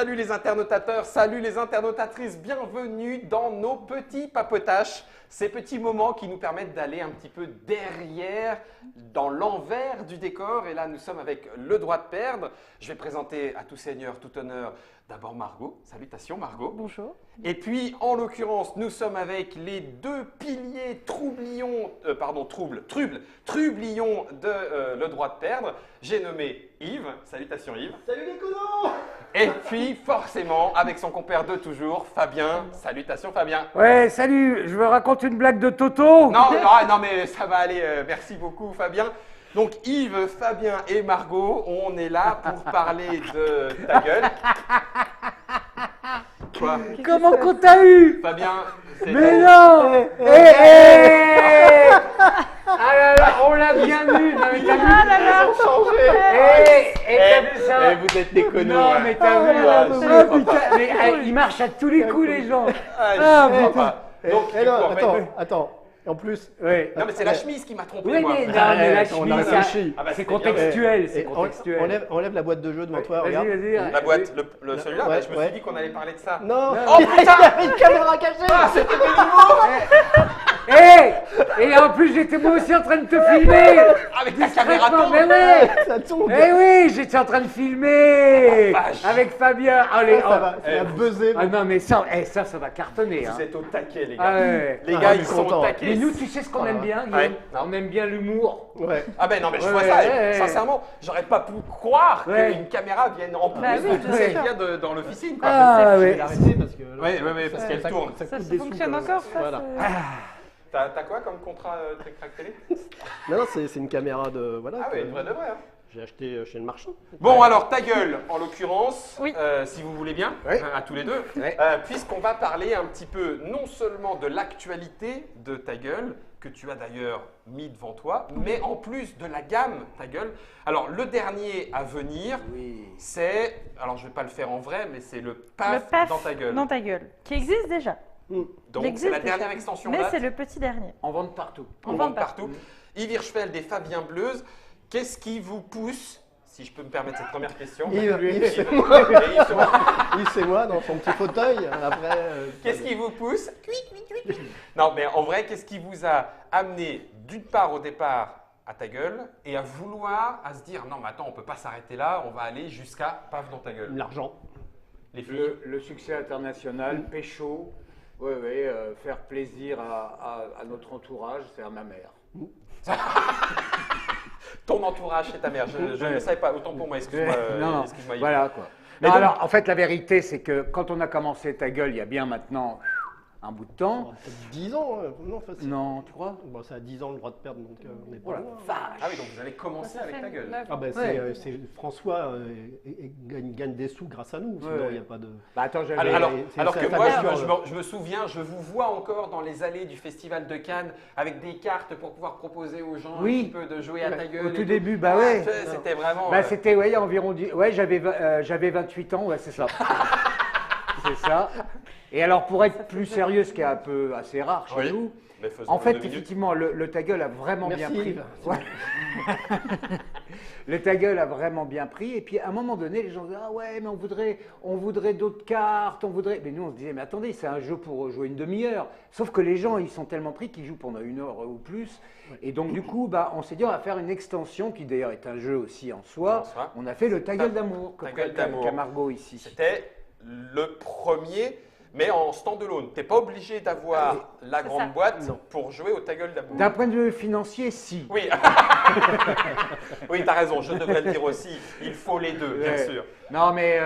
Salut les internotateurs, salut les internotatrices, bienvenue dans nos petits papotages, ces petits moments qui nous permettent d'aller un petit peu derrière, dans l'envers du décor. Et là, nous sommes avec le droit de perdre. Je vais présenter à tout seigneur, tout honneur, d'abord Margot. Salutations Margot. Bonjour. Et puis, en l'occurrence, nous sommes avec les deux piliers trublions de le droit de perdre. J'ai nommé Yves. Salutations Yves. Salut les conos! Et puis, forcément, avec son compère de toujours, Fabien. Salutations Fabien. Ouais, salut, je me raconte une blague de Toto. Non, mais ça va aller. Merci beaucoup Fabien. Donc Yves, Fabien et Margot, on est là pour parler de ta gueule. Quoi? Comment qu'on t'a eu? Fabien, c'est... Mais non! Ah là là, on l'a bien vu! Non, mais t'as vu? Ah là là. Ils ont changé. T'as vu ça? Vous êtes des connus. Non, mais t'as vu? Ah, je Ah, crois putain, pas. mais ils marchent à tous les coups, les gens. Ah, je putain. crois pas. Donc, du coup, non, en fait- attends. En plus, Ouais. Non, mais c'est la chemise qui m'a trompé, Oui, moi. mais, non, mais la on a chemise, réfléchi. Ah bah, c'est c'était bien. contextuel, c'est et contextuel. enlève la boîte de jeu devant toi, Vas-y, regarde. vas-y. La boîte, celui-là, Ouais, je me ouais. suis dit qu'on allait parler de ça. Non, Oh putain! il y avait une caméra cachée. Ah, c'était des nouveaux! Et en plus, j'étais moi aussi en train de te filmer. Avec ta caméra Discrètement, tourne. mais oui. Ça tombe. Eh oui, j'étais en train de filmer vache. avec Fabien. Allez, Ça va Eh, buzzer. Ah non, mais ça va cartonner. Hein. Vous êtes au taquet, les gars. Ah ouais. Les Ah, gars, je ils suis sont content. au taquet. Mais nous, tu sais ce qu'on aime bien, Guillaume? Ouais. Non. On aime bien l'humour. Ouais. Ah ben non, mais je Ouais, vois ça. ouais, et sincèrement, j'aurais pas pu croire Ouais. qu'une caméra vienne en plus Bah oui, de bien celle sûr. qu'il y a dans l'officine. quoi. Ah Je vais ouais. l'arrêter parce que. Ouais, parce qu'elle tourne. Ça Ça coûte des sous, fonctionne quand même. encore, ça Voilà. T'as quoi comme contrat Trick Track Télé? Non, c'est une caméra de. Voilà. Ah que ouais, une vraie de vrai. Hein. J'ai acheté chez le marchand. Bon, alors ta gueule, en l'occurrence, Oui. si vous voulez bien, Ouais. à tous les deux, Ouais. puisqu'on va parler un petit peu non seulement de l'actualité de ta gueule, que tu as d'ailleurs mis devant toi, mais en plus de la gamme ta gueule. Alors le dernier à venir, Oui. c'est, alors je vais pas le faire en vrai, mais c'est le Le paf, paf dans ta gueule. dans ta gueule, qui existe déjà. Donc Il c'est existe la déjà. dernière extension Mais date. c'est le petit dernier. On vend partout. On On vend vend partout. Yves Hirschfeld et Fabien Bleuze, qu'est-ce qui vous pousse, si je peux me permettre cette première question, Yves, c'est Yves, moi. Yves, Yves, c'est moi dans son petit fauteuil. Après. qu'est-ce qui vous pousse Non, mais en vrai, qu'est-ce qui vous a amené d'une part au départ à ta gueule et à vouloir, à se dire non mais attends, on peut pas s'arrêter là, on va aller jusqu'à paf dans ta gueule. L'argent. Les filles. Le succès international, pécho, faire plaisir à notre entourage, c'est à ma mère. Ton entourage chez ta mère, je ne savais pas, autant pour moi, excuse-moi. Non, excuse-moi, Yves. voilà quoi. Mais Non, donc- alors, en fait, la vérité, c'est que quand on a commencé ta gueule, il y a bien maintenant un bout de temps. Ça fait 10 ans. Non, facile. Non, tu crois? Bon, ça a 10 ans le droit de perdre, donc on n'est Oh pas la loin. vache! Ah oui, donc vous allez commencer avec ta gueule. Ah ben Ouais. c'est François gagne des sous grâce à nous, sinon Ouais. il n'y a pas de. Bah attends, j'avais... Alors c'est que sa moi, famille. je me souviens, je vous vois encore dans les allées du Festival de Cannes avec des cartes pour pouvoir proposer aux gens Oui. un petit peu de jouer à ta gueule. Au et tout tout. début, bah ouais. C'était vraiment. Bah c'était, ouais, il y a environ... Ouais, j'avais 28 ans, ouais, c'est ça. C'est ça. Et alors, pour être plus sérieux, ce qui est un peu assez rare chez Oui. nous, Mais faisons en fait, 2 minutes. effectivement, le ta gueule a vraiment Merci, bien pris. Yves. Ouais. Le ta gueule a vraiment bien pris. Et puis, à un moment donné, les gens disaient ah ouais, mais on voudrait d'autres cartes, on voudrait. Mais nous, on se disait mais attendez, c'est un jeu pour jouer une demi-heure. Sauf que les gens, ils sont tellement pris qu'ils jouent pendant 1 heure ou plus. Et donc, du coup, bah, on s'est dit on va faire une extension qui d'ailleurs est un jeu aussi en soi. En soi. On a fait le ta gueule d'amour, Ta gueule d'amour. qu'a Margot ici. C'était le premier, mais en stand-alone. Tu n'es pas obligé d'avoir la C'est grande ça. boîte Non. pour jouer au ta gueule d'amour. D'un point de vue financier, si. Oui, oui, tu as raison, je devrais le dire aussi. Il faut les deux, bien Ouais. sûr. Non, mais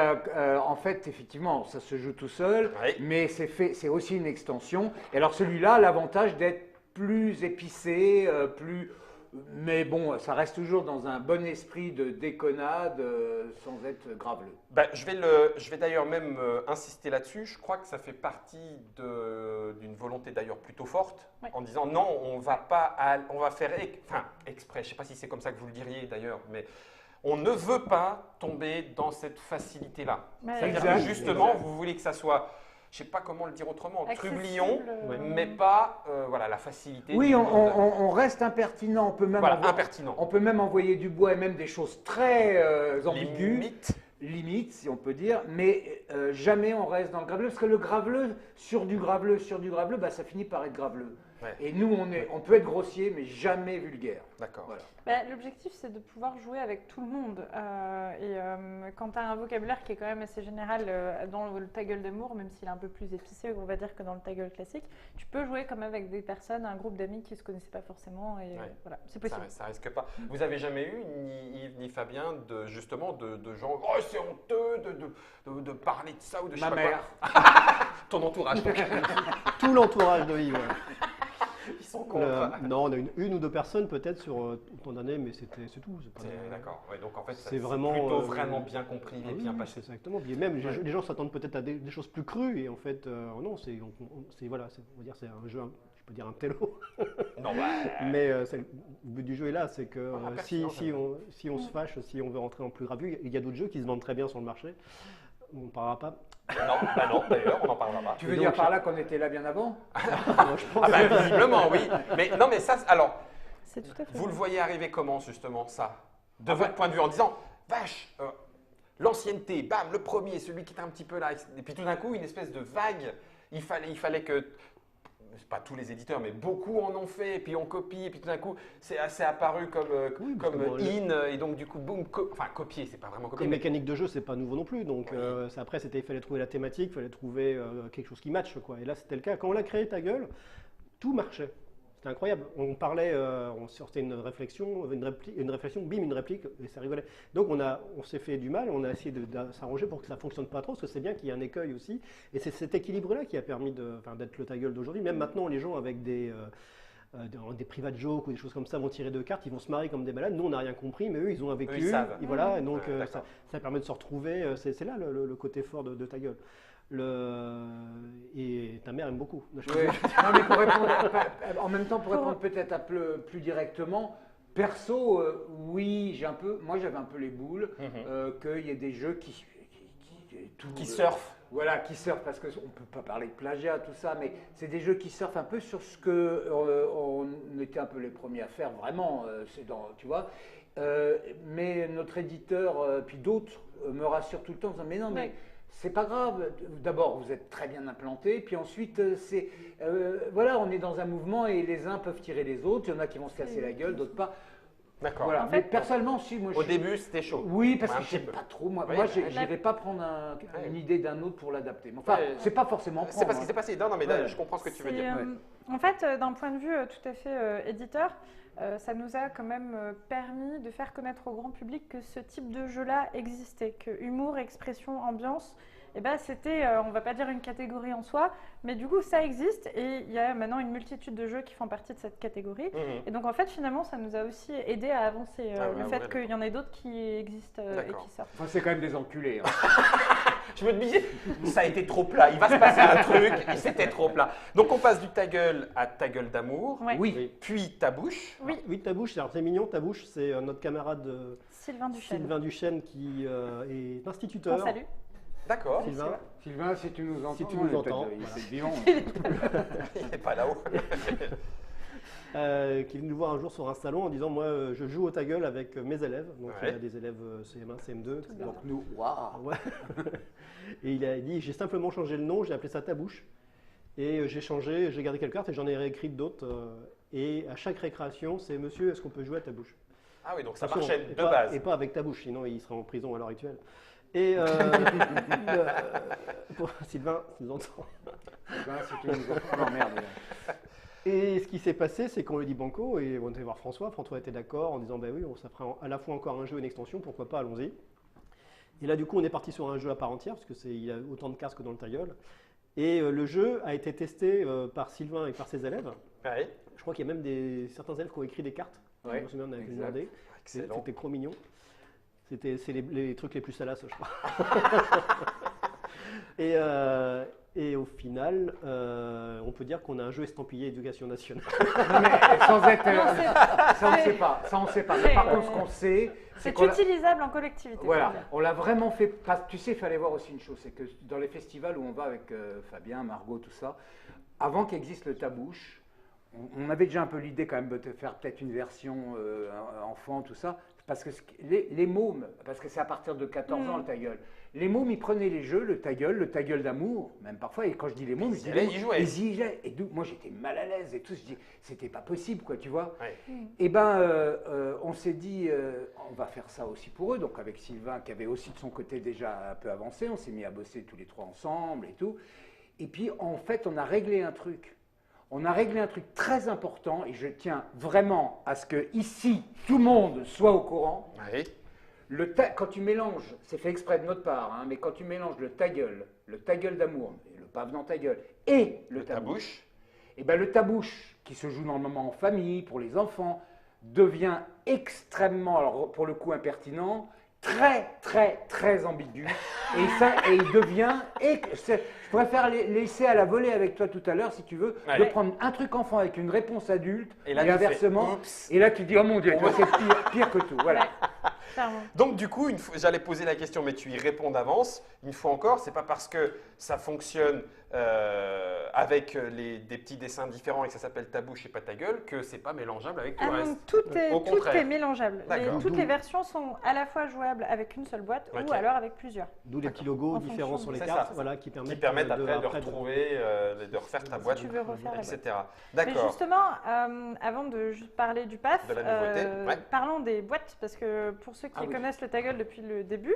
en fait, effectivement, ça se joue tout seul, Oui. mais c'est aussi une extension. Et alors celui-là a l'avantage d'être plus épicé, mais bon, ça reste toujours dans un bon esprit de déconnade, sans être graveleux. Ben, je vais d'ailleurs même insister là-dessus. Je crois que ça fait partie d'une volonté d'ailleurs plutôt forte, Oui. en disant non, on va faire exprès. Je ne sais pas si c'est comme ça que vous le diriez d'ailleurs, mais on ne veut pas tomber dans cette facilité-là. Ouais, C'est-à-dire exact, que justement, exact. vous voulez que ça soit, je ne sais pas comment le dire autrement, accessible, trublion, Ouais. mais pas voilà, la facilité. Oui, du on, monde. on reste impertinent, on peut même, Voilà, impertinent. on peut même envoyer du bois et même des choses très ambiguës. Limite. limite, si on peut dire, mais jamais on reste dans le graveleux, parce que le graveleux, sur du graveleux, bah, ça finit par être graveleux. Ouais. Et nous, on peut être grossier, mais jamais vulgaire. D'accord. Voilà. Bah, l'objectif, c'est de pouvoir jouer avec tout le monde. Quand tu as un vocabulaire qui est quand même assez général dans le ta gueule d'amour, même s'il est un peu plus épicé, on va dire, que dans le ta gueule classique, tu peux jouer comme avec des personnes, un groupe d'amis qui ne se connaissaient pas forcément. Et voilà, c'est possible. Ça risque pas. Vous avez jamais eu, ni Yves ni Fabien, justement de gens, oh c'est honteux de parler de ça ou de je sais Ma pas mère. quoi. Ton entourage. Tout l'entourage de Yves. Ils sont contre. Non, on a une ou deux personnes peut-être sur autant d'années, mais c'est tout. C'est pas- D'accord. Ouais, donc en fait, C'est vraiment, plutôt vraiment bien compris Ah et oui, bien oui, passé. c'est exactement. Et même les gens s'attendent peut-être à des choses plus crues et en fait non, voilà, on va dire c'est un jeu, je peux dire un télo. Non, bah, Mais le but du jeu est là, c'est que Voilà, si pertinent, on se fâche, si on veut rentrer en plus grave, il y a d'autres jeux qui se vendent très bien sur le marché. On ne parlera pas. non, d'ailleurs, on n'en parlera pas. Tu veux Et dire donc, par là qu'on était là bien avant? Moi, je pense. Ah bah visiblement, oui. Mais non, mais ça, alors, C'est tout à fait. vous le voyez arriver comment justement ça, de votre point de vue, en disant, vache, l'ancienneté, bam, le premier, celui qui était un petit peu là, et puis tout d'un coup, une espèce de vague. Il fallait que, c'est pas tous les éditeurs, mais beaucoup en ont fait, et puis on copie, et puis tout d'un coup, c'est assez apparu comme Oui, parce que bon, et donc du coup, boum, enfin copier, c'est pas vraiment copier. Les mais- mécaniques de jeu, c'est pas nouveau non plus. Donc Oui. après, il fallait trouver la thématique, il fallait trouver quelque chose qui matche, quoi. Et là, c'était le cas. Quand on a créé Ta Gueule, tout marchait. C'était incroyable. On parlait, on sortait une réflexion, une réflexion, bim, une réplique, et ça rigolait. Donc on s'est fait du mal, on a essayé de s'arranger pour que ça fonctionne pas trop, parce que c'est bien qu'il y ait un écueil aussi. Et c'est cet équilibre-là qui a permis d'être le Ta Gueule d'aujourd'hui. Même maintenant, les gens avec des private jokes ou des choses comme ça vont tirer deux cartes, ils vont se marrer comme des malades. Nous, on n'a rien compris, mais eux, ils ont vécu. Eux, ils savent. Et voilà, et donc D'accord. ça permet de se retrouver. C'est là le côté fort de Ta Gueule. Et ta mère aime beaucoup. Oui. Non, mais pour répondre, en même temps, pour répondre peut-être un peu plus directement, perso, oui, moi j'avais un peu les boules qu'il y ait des jeux qui surfent. Voilà, qui surfent, parce qu'on ne peut pas parler de plagiat, tout ça, mais c'est des jeux qui surfent un peu sur ce que on était un peu les premiers à faire, vraiment, tu vois. Mais notre éditeur, puis d'autres, me rassurent tout le temps en disant, mais non, mais Ouais. c'est pas grave. D'abord, vous êtes très bien implanté, puis ensuite, voilà, on est dans un mouvement et les uns peuvent tirer les autres. Il y en a qui vont se casser la gueule, d'autres pas. D'accord. Voilà. En fait, Mais personnellement, si moi, Au début, c'était chaud. oui, parce Ouais, que un je petit n'aime peu. pas trop. Moi, Oui, je n'irai pas prendre une idée d'un autre pour l'adapter. Mais enfin, Ouais. c'est pas forcément C'est pas prendre, ce qui hein. s'est passé. Non, mais Ouais. je comprends ce que tu veux C'est, dire. En fait, d'un point de vue tout à fait éditeur, ça nous a quand même permis de faire connaître au grand public que ce type de jeu-là existait, que humour, expression, ambiance, eh ben, c'était, on va pas dire une catégorie en soi, mais du coup ça existe et il y a maintenant une multitude de jeux qui font partie de cette catégorie. Mhm. Et donc en fait finalement ça nous a aussi aidé à avancer Ah ouais, le ouais, fait ouais. qu'il y en ait d'autres qui existent et D'accord. qui sortent. Enfin, c'est quand même des enculés, hein. Je me disais, ça a été trop plat. Il va se passer un truc et c'était trop plat. Donc on passe du Ta Gueule à Ta Gueule d'amour, Ouais. Oui. puis Ta Bouche. Oui, Oui, Ta Bouche, c'est bien mignon. Ta Bouche, c'est notre camarade Sylvain Duchesne. Sylvain Duchesne qui est Qu'on instituteur. salue. D'accord. Sylvain, Sylvain, si tu nous entends, Si tu non, nous il est entends, peut-être- il est voilà. peut-être vivant. Il n'est pas là-haut. qui est venu nous voir un jour sur un salon en disant moi je joue au Ta Gueule avec mes élèves. Donc Ouais. il a des élèves CM1, CM2. etc. Donc nous, waouh. Ouais. Et il a dit j'ai simplement changé le nom, j'ai appelé ça Ta Bouche. Et j'ai changé, j'ai gardé quelques cartes et j'en ai réécrit d'autres. Et à chaque récréation, c'est monsieur, est-ce qu'on peut jouer à Ta Bouche? Ah oui, donc ça Attention, marchait et de pas- base. Et pas avec Ta Bouche, sinon il serait en prison à l'heure actuelle. Et pour Sylvain, tu nous entends. Sylvain, si tu nous entends. Non, merde. Et ce qui s'est passé, c'est qu'on lui dit banco et on est allé voir François. François était d'accord en disant ben oui, ça fera à la fois encore un jeu et une extension, pourquoi pas, allons-y. Et là, du coup, on est parti sur un jeu à part entière parce que il y a autant de cases que dans le Ta Gueule. Et le jeu a été testé par Sylvain et par ses élèves. Ouais. Je crois qu'il y a même certains élèves qui ont écrit des cartes. Ouais, Je me souviens, on avait exact. demandé. Excellent. C'était trop mignon. C'est les trucs les plus salaces, je crois. Et au final, on peut dire qu'on a un jeu estampillé éducation nationale. Non, mais sans être. Ça, on ne c'est- sait pas. Ça, on ne sait pas. Mais par c'est- contre, ce qu'on sait, c'est C'est qu'on l'a- utilisable en collectivité. Voilà, faut dire. on l'a vraiment fait. Tu sais, il fallait voir aussi une chose, c'est que dans les festivals où on va avec Fabien, Margot, tout ça, avant qu'existe le Ta Bouche, on avait déjà un peu l'idée quand même de faire peut-être une version enfant, tout ça. parce que les mômes, parce que c'est à partir de 14 ans le ta gueule, les mômes, ils prenaient les jeux, le ta gueule d'amour, même parfois, et quand je dis les mômes, je dis les mômes, ils y jouaient. Et moi, j'étais mal à l'aise et tout, je dis, c'était pas possible, quoi, tu vois. Ouais. Et ben, on s'est dit, on va faire ça aussi pour eux, donc avec Sylvain, qui avait aussi de son côté déjà un peu avancé, on s'est mis à bosser tous les trois ensemble et tout. Et puis, en fait, on a réglé un truc. On a réglé un truc très important, et je tiens vraiment à ce que ici, tout le monde soit au courant. Oui. Quand tu mélanges, c'est fait exprès de notre part, hein, mais quand tu mélanges le ta gueule d'amour, le paf dans ta gueule, et le tabouche, et ben le tabouche, qui se joue normalement en famille, pour les enfants, devient extrêmement, alors pour le coup impertinent, très, très, très ambigu. Et il devient. Je préfère laisser à la volée avec toi tout à l'heure, si tu veux, de prendre un truc enfant avec une réponse adulte, et là, inversement. Et là, tu dis, oh mon Dieu, c'est pire que tout. Voilà. Donc du coup, j'allais poser la question, mais tu y réponds d'avance. Une fois encore, c'est pas parce que ça fonctionne avec des petits dessins différents et que ça s'appelle ta bouche et pas ta gueule que c'est pas mélangeable avec tout le reste. Tout Au contraire. est mélangeable. Toutes les versions sont à la fois jouables avec une seule boîte ou alors avec plusieurs. D'où les petits logos différents sur les cartes, qui permettent après de retrouver, de refaire ta boîte, tu veux refaire etc. Mais justement, avant de juste parler du PAF, de la nouveauté, parlons des boîtes, parce que pour ceux qui connaissent le ta gueule depuis le début,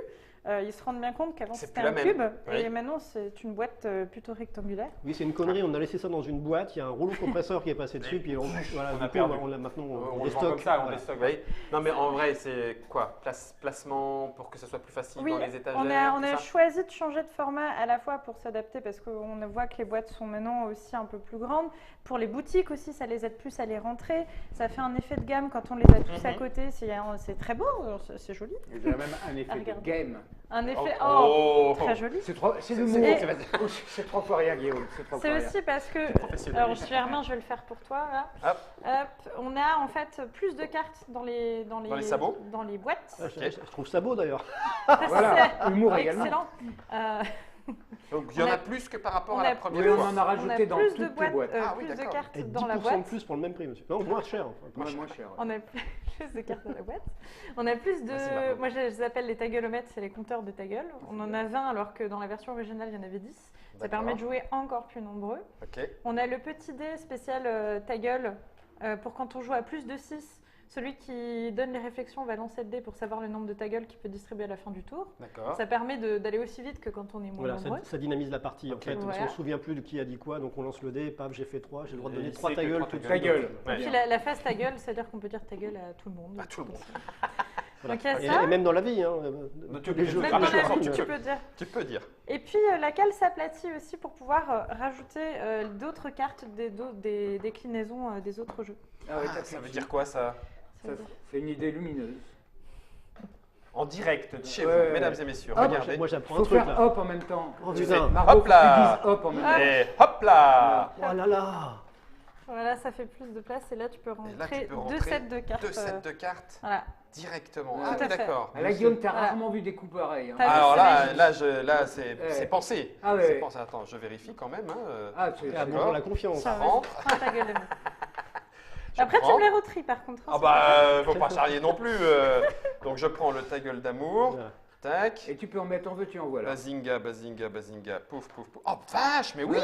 ils se rendent bien compte qu'avant c'était un cube et maintenant c'est une boîte plutôt rectangulaire. Oui, c'est une connerie, on a laissé ça dans une boîte, il y a un rouleau compresseur qui est passé dessus, puis on l'a maintenant on déstocke. Non mais en vrai, c'est quoi? Placement pour que ce soit plus facile dans les étagères? On a choisi de changer de format à la fois pour s'adapter, parce qu'on voit que les boîtes sont maintenant aussi un peu plus grandes. Pour les boutiques aussi, ça les aide plus à les rentrer. Ça fait un effet de gamme quand on les a tous à côté. C'est très beau, c'est joli. Il y a même un effet de game. Un effet, très joli. C'est le mot. C'est trois fois rien, Guillaume. C'est aussi parce que, alors Germain, je vais le faire pour toi. Là. Hop. On a en fait plus de cartes dans les sabots, dans les boîtes. Je trouve ça beau d'ailleurs. Voilà, humour également. Excellent. Donc il y en a plus que par rapport à la première fois. On en a rajouté dans toutes les boîtes. Plus de cartes Et dans la 10% boîte. de plus pour le même prix, monsieur. Non, moins cher. Moins cher. On a plus de cartes dans la boîte. On a plus de. Moi, je les appelle les tagueulomètres, c'est les compteurs de ta gueule. On en a 20 alors que dans la version originale, il y en avait 10. Ça permet de jouer encore plus nombreux. On a le petit dé spécial ta gueule pour quand on joue à plus de 6. Celui qui donne les réflexions va lancer le dé pour savoir le nombre de ta gueule qu'il peut distribuer à la fin du tour. Ça permet d'aller aussi vite que quand on est moins nombreux. Ça dynamise la partie en fait. On ne se souvient plus de qui a dit quoi, donc on lance le dé, paf, j'ai fait 3, j'ai le droit de donner 3 ta gueule. Ta gueule. Et puis la phase ta gueule, c'est-à-dire qu'on peut dire ta gueule à tout le monde. À tout le monde. Donc, il y a ça. Et même dans la vie. Les jeux, même dans la vie, tu peux dire. Tu peux dire. Et puis la cale s'aplatit aussi pour pouvoir rajouter d'autres cartes, des déclinaisons des autres jeux. Ça veut dire quoi ça? C'est une idée lumineuse. En direct de chez vous, mesdames et messieurs. Regardez. Moi j'apprends un faut truc faire là. hop en même temps. Oh putain. Hop là. Tu dises hop en même temps. Et hop là. Oh là là. Voilà, ça fait plus de place et là tu peux rentrer 2 sets de cartes. 2 sets de cartes directement. Ah oui, d'accord. Là, Guillaume, tu as rarement vu des coups pareils. Alors là, c'est pensé. C'est pensé. Attends, je vérifie quand même. C'est bon, la confiance. Ça rentre. Ta gueule de mots. Après, tu me les retries par contre. Faut pas charrier non plus. Donc je prends le ta gueule d'amour. Tac. Et tu peux en mettre en veux, tu en voilà. Bazinga, pouf, pouf, pouf. Oh vache, mais oui.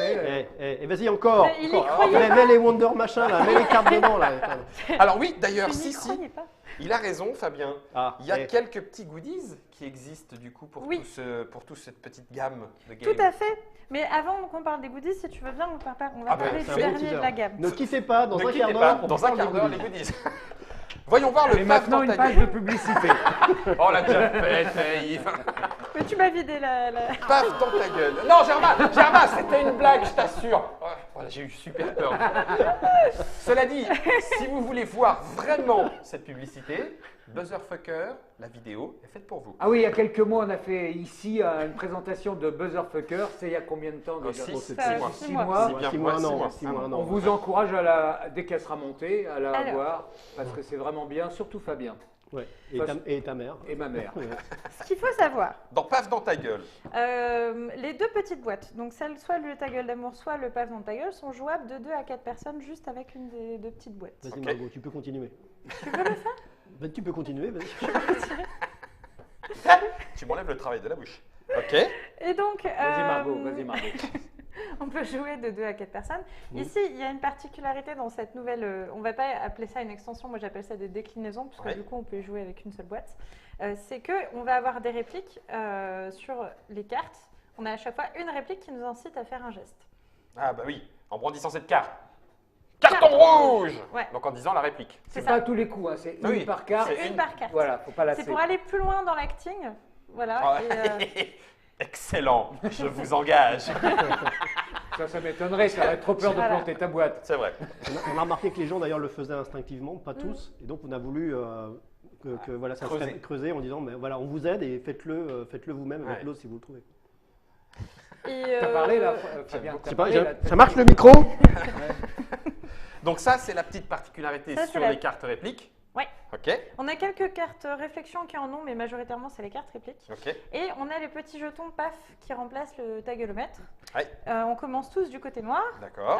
Et vas-y encore. Mets les Wonder machin là, mets les cartes dedans là. Alors oui, d'ailleurs, si. Pas. Il a raison, Fabien. Il y a quelques petits goodies qui existent du coup pour toute cette petite gamme de games. Tout à fait. Mais avant qu'on parle des goodies, si tu veux bien, on va parler du dernier de la gamme. Ne quittez pas, dans un quart d'heure. Dans un quart d'heure, les goodies. Voyons voir le paf maintenant dans une ta page gueule. de publicité. Oh la déjà faite, Yves. Mais tu m'as vidé la... Paf dans ta gueule. Non, Germain, c'était une blague, je t'assure. Oh, j'ai eu super peur. Cela dit, si vous voulez voir vraiment cette publicité, Buzzerfucker, la vidéo est faite pour vous. Ah oui, il y a quelques mois, on a fait ici une présentation de Buzzerfucker. C'est il y a combien de temps déjà? 6 mois. 6 mois, non. On vous encourage dès qu'elle sera montée, à la voir, parce que c'est vraiment bien, surtout Fabien. Ouais. Et ta mère. Et ma mère. Ce qu'il faut savoir. Dans Paf dans ta gueule. Les 2 petites boîtes, donc soit le ta gueule d'amour, soit le Paf dans ta gueule, sont jouables de 2 à 4 personnes juste avec une des 2 petites boîtes. Vas-y Margot, tu peux continuer. Tu veux le faire? Ben, tu peux continuer, vas-y. Tu m'enlèves le travail de la bouche. Ok. Et donc, Vas-y Margot, vas-y Margot. on peut jouer de 2 à 4 personnes. Oui. Ici, il y a une particularité dans cette nouvelle. On ne va pas appeler ça une extension, moi j'appelle ça des déclinaisons, parce que Ouais. du coup, on peut jouer avec une seule boîte. C'est qu'on va avoir des répliques sur les cartes. On a à chaque fois une réplique qui nous incite à faire un geste. Ah bah oui, en brandissant cette carte. Carton Carton rouge. Ouais. Donc en disant la réplique. C'est C'est ça. pas à tous les coups, hein, c'est Oui, une par carte. c'est Une par carte. Voilà, faut pas lasser. C'est pour aller plus loin dans l'acting. Voilà. Ah Et, ouais. Excellent, je vous engage. Ça m'étonnerait, ça aurait trop peur de Voilà. planter ta boîte. C'est vrai. On a remarqué que les gens d'ailleurs le faisaient instinctivement, pas tous, et donc on a voulu que voilà, ça Creuser. serait creusé en disant mais voilà, on vous aide et faites-le vous-même avec Ouais. l'autre si vous le trouvez. T'as parlé là, J'aime Fabien beaucoup. t'as Je sais pas, parlé, là, t'as ça marche dit- le micro? Donc ça, c'est la petite particularité Ça, c'est sur la- les cartes répliques. Ouais. Ok, on a quelques cartes réflexion qui en ont, mais majoritairement, c'est les cartes répliques. ok. Et on a les petits jetons PAF qui remplacent le tagueulomètre. Ouais. On commence tous du côté noir. D'accord.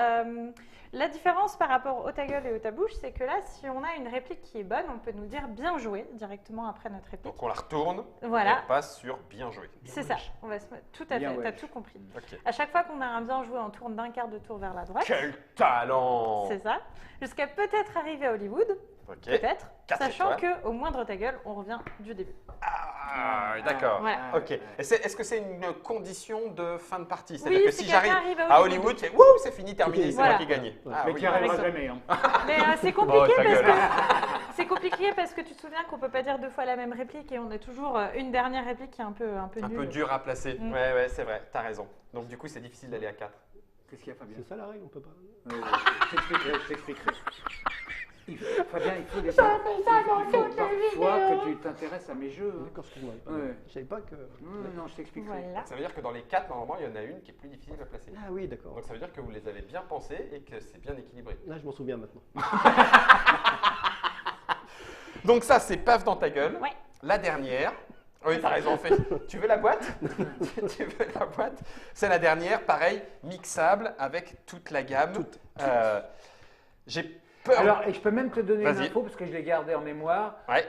La différence par rapport au ta gueule et au ta bouche, c'est que là, si on a une réplique qui est bonne, on peut nous dire bien joué directement après notre réplique. Donc on la retourne et Voilà, on passe sur bien joué. c'est ça. On va se mettre tout à Bien fait. ouais. T'as tout compris. Ok. À chaque fois qu'on a un bien joué, on tourne d'un quart de tour vers la droite. Quel talent. C'est ça. Jusqu'à peut-être arriver à Hollywood, Ok. peut-être, Quatre sachant étoiles. qu'au moindre ta gueule, on revient du début. Ah, d'accord. Voilà. Ok. Et est-ce que c'est une condition de fin de partie? C'est-à-dire Oui, que si si quelqu'un j'arrive arrive à à Hollywood, c'est wouh, c'est fini, terminé, c'est Voilà. moi qui ai gagné. Ouais. Ah, Mais oui. tu n'y arriveras Avec ça. jamais. Hein. Mais c'est Oh, compliqué ta parce gueule. que c'est compliqué parce que tu te souviens qu'on peut pas dire 2 fois la même réplique et on a toujours une dernière réplique qui est un peu Un nulle. peu dur à placer. Mm. Ouais, c'est vrai, t'as raison. Donc du coup, c'est difficile d'aller à 4. Qu'est-ce qu'il y a Fabien C'est ça la règle, on peut pas. Je t'expliquerai. Fabien, il faut déjà. Il faut parfois que tu t'intéresses à mes jeux. hein. D'accord, excuse-moi. Ouais. Je savais pas que. Non, je t'expliquerai. Voilà. Ça veut dire que dans les 4, normalement, il y en a une qui est plus difficile à placer. Ah oui, d'accord. Donc ça veut dire que vous les avez bien pensés et que c'est bien équilibré. Là, je m'en souviens maintenant. Donc ça, c'est paf dans ta gueule. Ouais. La dernière. Oui, t'as raison, fait. Tu veux la boîte? Tu veux la boîte? C'est la dernière, pareil, mixable avec toute la gamme. J'ai peur. Alors, et je peux même te donner une Vas-y. info parce que je l'ai gardé en mémoire. Ouais.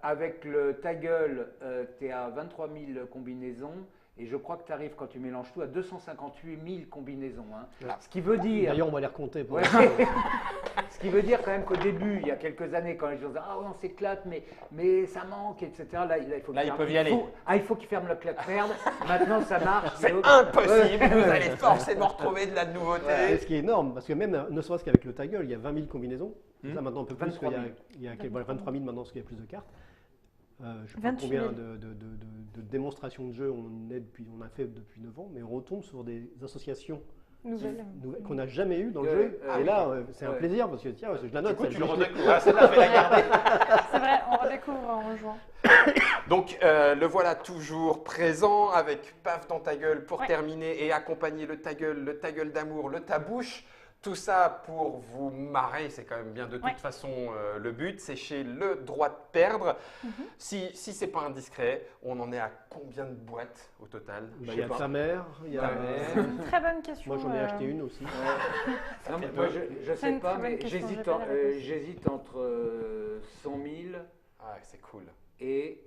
Avec le ta gueule, tu es à 23 000 combinaisons. Et je crois que tu arrives, quand tu mélanges tout, à 258 000 combinaisons. Hein. Ah. Ce qui veut dire. D'ailleurs, on va les recompter. Pour Ouais. Ce qui veut dire quand même qu'au début, il y a quelques années, quand les gens disaient ah ouais, on s'éclate, mais ça manque, etc. Là, il faut Là, qu'ils ils peuvent y ferment. aller. Il faut qu'ils ferment le claque-merde. Maintenant, ça marche. C'est mais- impossible, Ouais. vous allez forcément retrouver de la nouveauté. Et ce qui est énorme, parce que même ne serait-ce qu'avec le ta gueule, il y a 20 000 combinaisons. Ça maintenant un peu plus, 23 parce 000. qu'il y a, voilà, 23 000 maintenant, parce qu'il y a plus de cartes. Je ne sais pas 28 combien 000. de démonstrations de jeux on a fait depuis 9 ans, mais on retombe sur des associations Nouvelle. qu'on n'a jamais eues dans le Ouais, jeu. ouais. Et là, c'est un Ouais. plaisir, parce que tiens, je la Du note. coup, celle, tu je le l'ai- redécouvres. Ah, celle-là, je vais la garder. C'est vrai, on redécouvre en jouant. Donc, le voilà toujours présent avec paf dans ta gueule pour Ouais. terminer et accompagner le ta gueule d'amour, le ta bouche. Tout ça pour vous marrer, c'est quand même bien de toute Ouais. façon le but. C'est chez Le Droit de Perdre. Mhm. Si c'est pas indiscret, on en est à combien de boîtes au total? Bah, Je il y sais a pas. ta mère, il y a. Ta mère. Une très bonne question. Moi, j'en ai acheté une aussi. Non, mais moi, je C'est sais une pas, très bonne mais question, j'hésite j'ai pas la réponse. j'hésite entre 100 000 Ah, c'est cool. et.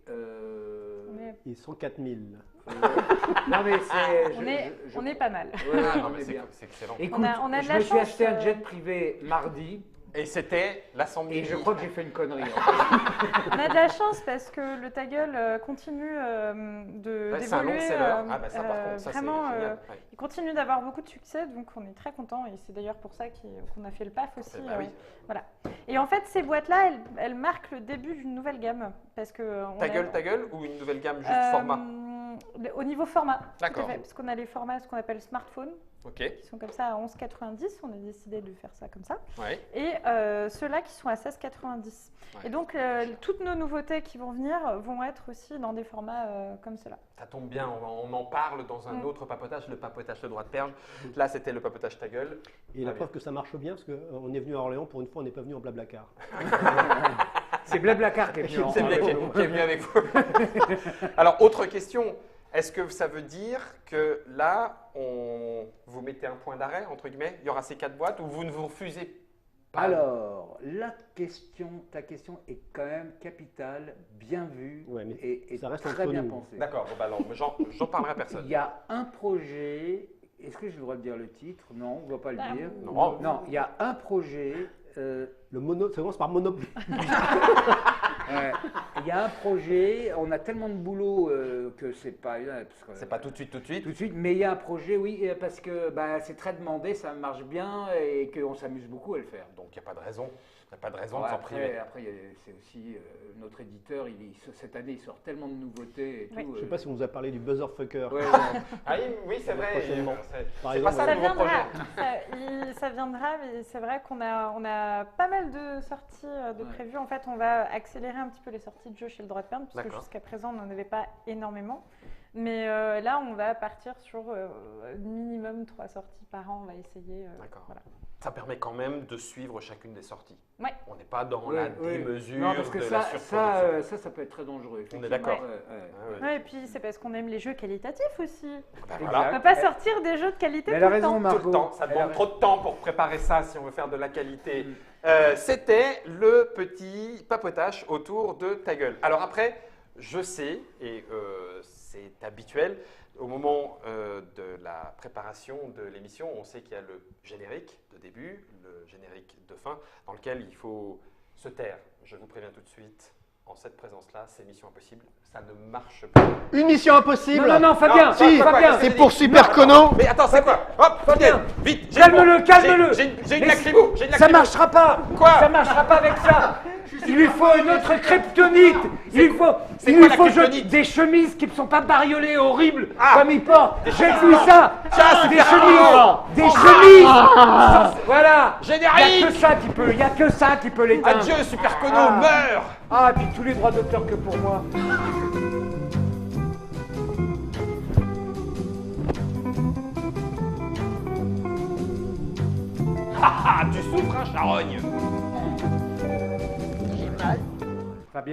Mais Ils sont 4 000. Non, mais c'est. on est pas mal. Ouais, Ah, non, on mais est bien. c'est excellent. Écoute, On a de je la me suis chance, acheté un jet privé mardi Et c'était la 100 000. et je crois que j'ai fait une connerie. On a de la chance parce que le ta gueule continue Ouais, c'est un long d'évoluer. seller. Ah, bah ça, par contre, ça, c'est vraiment, génial. Ouais. il continue d'avoir beaucoup de succès, donc on est très content. Et c'est d'ailleurs pour ça qu'on a fait le PAF aussi. Bah oui. Voilà. Et en fait, ces boîtes-là, elles marquent le début d'une nouvelle gamme. Parce que on Ta a- gueule ou une nouvelle gamme juste format? Au niveau format. tout à D'accord. fait, parce qu'on a les formats, ce qu'on appelle smartphone, Ok. qui sont comme ça à 11,90. On a décidé de faire ça comme ça. Ouais. Et ceux-là qui sont à 16,90. Ouais. Et donc, toutes nos nouveautés qui vont venir vont être aussi dans des formats comme ceux-là. Ça tombe bien, on en parle dans un Mm. autre papotage, le papotage Le Droit de Perdre. Là, c'était le papotage Ta gueule. Et la Très preuve que ça marche bien, parce qu'on est venu à Orléans, pour une fois, on n'est pas venu en blablacar. C'est Blablacar qui est venu en C'est bien qui est venu avec vous. Alors, autre question. Est-ce que ça veut dire que là, vous mettez un point d'arrêt, entre guillemets, il y aura ces 4 boîtes, ou vous ne vous refusez Alors, ta question est quand même capitale, bien vue Ouais, mais et ça reste très entre bien nous. pensée. D'accord, bon, bah alors, j'en parlerai à personne. Il y a un projet, est-ce que j'ai le droit de dire le titre? Non, on ne va pas le Bah, dire. Non. Non, il y a un projet. Ça commence par mono. Ouais. Il y a un projet, on a tellement de boulot que c'est pas. C'est pas tout de suite, tout de suite. Tout de suite, mais il y a un projet, oui, parce que bah, c'est très demandé, ça marche bien et qu'on s'amuse beaucoup à le faire. Donc il n'y a pas de raison. Il n'y a pas de raison Ouais, de s'en priver. après c'est aussi notre éditeur, cette année, il sort tellement de nouveautés et Oui. tout. Je sais pas si on vous a parlé du buzzer fucker. Ouais, Ah oui, c'est vrai. Prochainement. C'est Par pas exemple, ça Ça le nouveau viendra, projet. ça viendra, mais c'est vrai qu'on a pas mal de sorties de Ouais. prévues. En fait, on va accélérer un petit peu les sorties de jeux chez le droit de perdre, parce que D'accord. jusqu'à présent, on n'en avait pas énormément. Mais là, on va partir sur minimum 3 sorties par an. On va essayer. D'accord. Voilà. Ça permet quand même de suivre chacune des sorties. Ouais. On n'est pas dans Ouais, la ouais. démesure Non, parce que de ça, la surproduction. ça peut être très dangereux. effectivement. d'accord. Ouais, ouais. Ah ouais. Ouais, et puis c'est parce qu'on aime les jeux qualitatifs aussi. Bah, Exact. voilà. On ne peut pas sortir des jeux de qualité Mais tout elle a le raison, temps. Tout Margot. le temps, ça Elle a demande raison. trop de temps pour préparer ça si on veut faire de la qualité. Mm. C'était le petit papotage autour de ta gueule. Alors après, je sais, et c'est habituel, au moment de la préparation de l'émission, on sait qu'il y a le générique de début, le générique de fin, dans lequel il faut se taire. Je vous préviens tout de suite, en cette présence-là, c'est mission impossible, ça ne marche pas. Une mission impossible. Non, Fabien, Non, Si, quoi, Fabien, c'est pour Super Cono. Mais attends, c'est quoi? Hop, Fabien, vite, calme-le, calme-le. J'ai une Mais lacrymo, j'ai une Ça lacrymo. marchera pas. Quoi? Ça marchera pas avec ça. Il lui faut une autre kryptonite. Il lui faut, c'est il quoi lui la faut kryptonite? des chemises qui ne sont pas bariolées horribles Ah. comme il porte. J'ai vu ça. Tiens, Des c'est chemises. Des chemises. Voilà. Générique. Il n'y a que ça qui peut. Il y a que ça qui peut l'éteindre. Adieu, Super Cono, Ah. meurs. Ah, et puis tous les droits d'auteur que pour moi. Ah, tu souffres, hein, charogne. Fabien.